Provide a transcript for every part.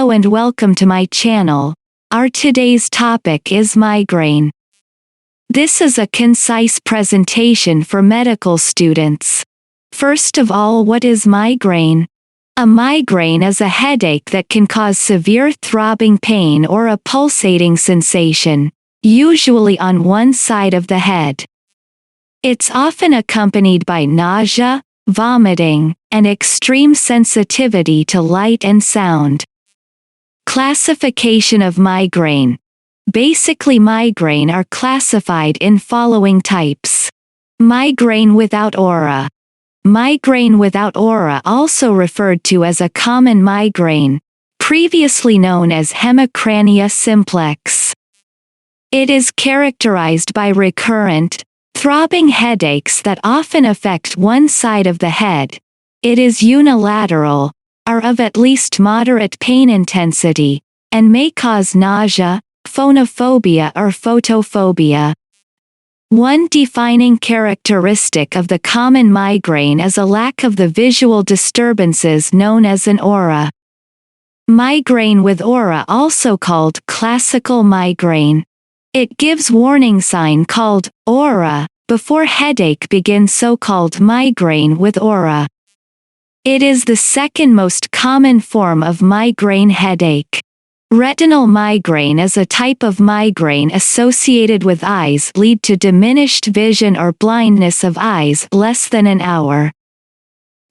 Hello and welcome to my channel. Our today's topic is migraine. This is a concise presentation for medical students. First of all, what is migraine? A migraine is a headache that can cause severe throbbing pain or a pulsating sensation, usually on one side of the head. It's often accompanied by nausea, vomiting, and extreme sensitivity to light and sound. Classification of migraine. Basically, migraine are classified in following types. Migraine without aura. Migraine without aura, also referred to as a common migraine, previously known as hemicrania simplex. It is characterized by recurrent, throbbing headaches that often affect one side of the head. It is unilateral, are of at least moderate pain intensity, and may cause nausea, phonophobia or photophobia. One defining characteristic of the common migraine is a lack of the visual disturbances known as an aura. Migraine with aura, also called classical migraine. It gives warning sign called aura before headache begins, so-called migraine with aura. It is the second most common form of migraine headache. Retinal migraine is a type of migraine associated with eyes lead to diminished vision or blindness of eyes less than an hour.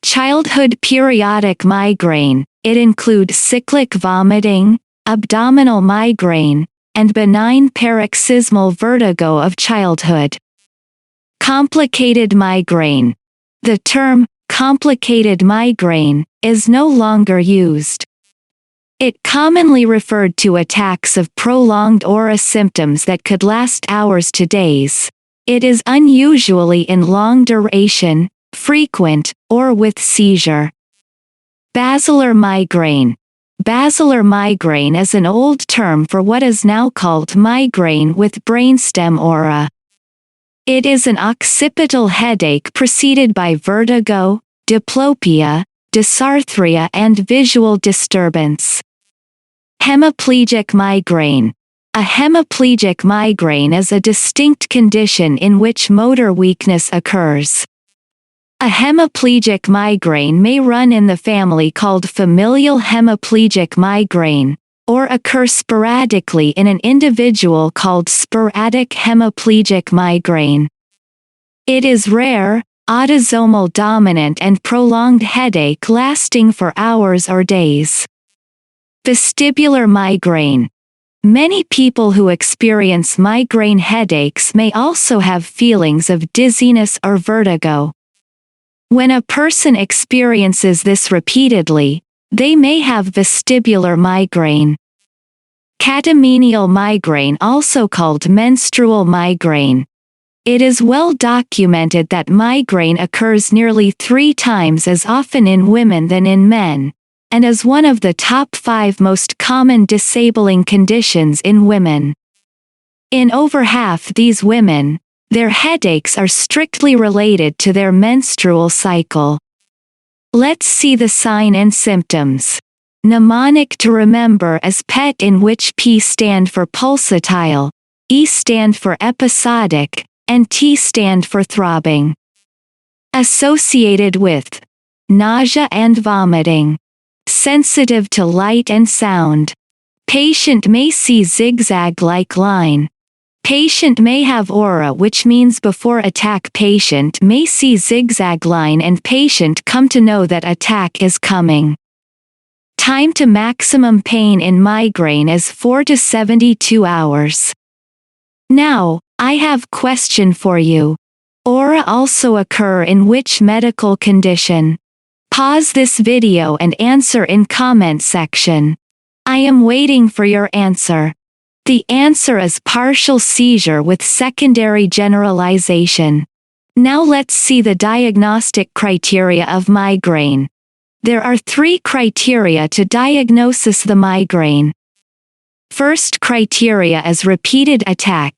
Childhood periodic migraine. It includes cyclic vomiting, abdominal migraine, and benign paroxysmal vertigo of childhood. Complicated migraine. The term complicated migraine is no longer used. It commonly referred to attacks of prolonged aura symptoms that could last hours to days. It is unusually in long duration, frequent, or with seizure. Basilar migraine. Basilar migraine is an old term for what is now called migraine with brainstem aura. It is an occipital headache preceded by vertigo, diplopia, dysarthria and visual disturbance. Hemiplegic migraine. A hemiplegic migraine is a distinct condition in which motor weakness occurs. A hemiplegic migraine may run in the family called familial hemiplegic migraine, or occur sporadically in an individual called sporadic hemiplegic migraine. It is rare, autosomal dominant and prolonged headache lasting for hours or days. Vestibular migraine. Many people who experience migraine headaches may also have feelings of dizziness or vertigo. When a person experiences this repeatedly, they may have vestibular migraine. Catamenial migraine, also called menstrual migraine. It is well documented that migraine occurs nearly 3 times as often in women than in men, and is one of the top 5 most common disabling conditions in women. In over half these women, their headaches are strictly related to their menstrual cycle. Let's see the sign and symptoms. Mnemonic to remember is PET, in which P stand for pulsatile, E stand for episodic, and T stand for throbbing. Associated with nausea and vomiting. Sensitive to light and sound. Patient may see zigzag-like line. Patient may have aura, which means before attack patient may see zigzag line and patient come to know that attack is coming. Time to maximum pain in migraine is 4 to 72 hours. Now, I have question for you. Aura also occur in which medical condition? Pause this video and answer in comment section. I am waiting for your answer. The answer is partial seizure with secondary generalization. Now let's see the diagnostic criteria of migraine. There are 3 criteria to diagnosis the migraine. First criteria is repeated attack,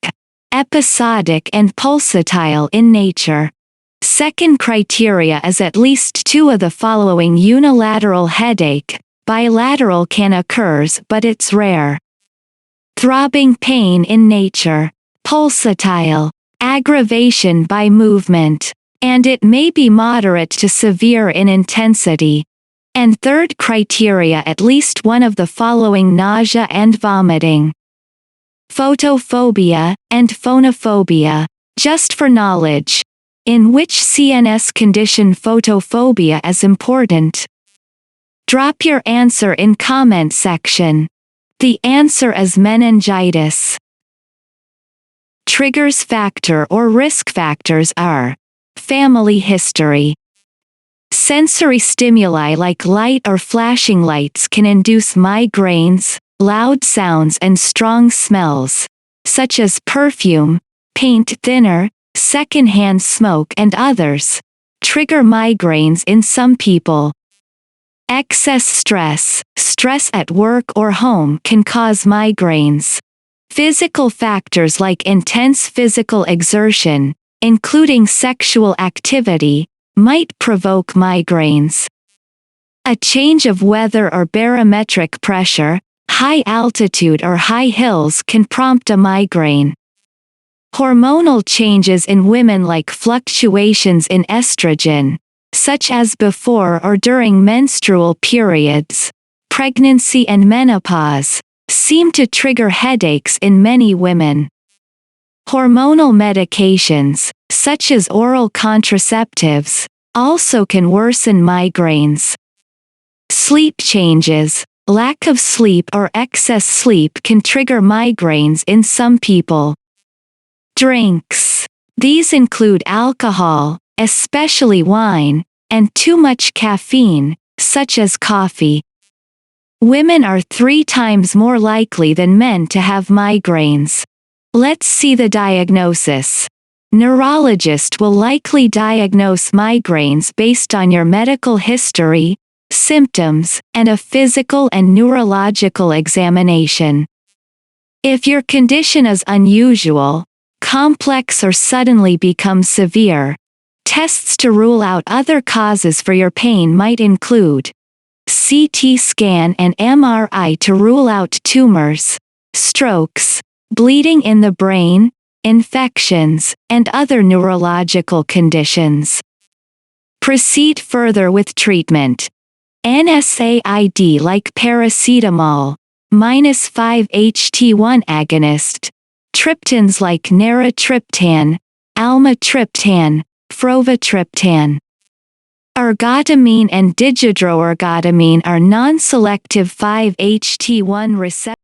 episodic and pulsatile in nature. Second criteria is at least 2 of the following: unilateral headache, Bilateral can occurs but it's rare. Throbbing pain in nature. Pulsatile. Aggravation by movement. And it may be moderate to severe in intensity. And third criteria, at least one of the following: nausea and vomiting. Photophobia, and phonophobia. Just for knowledge. In which CNS condition photophobia is important? Drop your answer in comment section. The answer is meningitis. Triggers factor or risk factors are: family history. Sensory stimuli like light or flashing lights can induce migraines, loud sounds and strong smells, such as perfume, paint thinner, secondhand smoke and others, trigger migraines in some people. Excess stress, stress at work or home can cause migraines. Physical factors like intense physical exertion, including sexual activity, might provoke migraines. A change of weather or barometric pressure, high altitude or high hills can prompt a migraine. Hormonal changes in women like fluctuations in estrogen, such as before or during menstrual periods, pregnancy and menopause, seem to trigger headaches in many women. Hormonal medications, such as oral contraceptives, also can worsen migraines. Sleep changes, lack of sleep or excess sleep can trigger migraines in some people. Drinks. These include alcohol, especially wine, and too much caffeine, such as coffee. Women are 3 times more likely than men to have migraines. Let's see the diagnosis. Neurologist will likely diagnose migraines based on your medical history, symptoms, and a physical and neurological examination. If your condition is unusual, complex or suddenly becomes severe, tests to rule out other causes for your pain might include CT scan and MRI to rule out tumors, strokes, bleeding in the brain, infections, and other neurological conditions. Proceed further with treatment. NSAID like paracetamol, -5-HT1 agonist, triptans like naratriptan, almatriptan, frovatriptan. Ergotamine and digidroergotamine are non-selective 5-HT1 receptor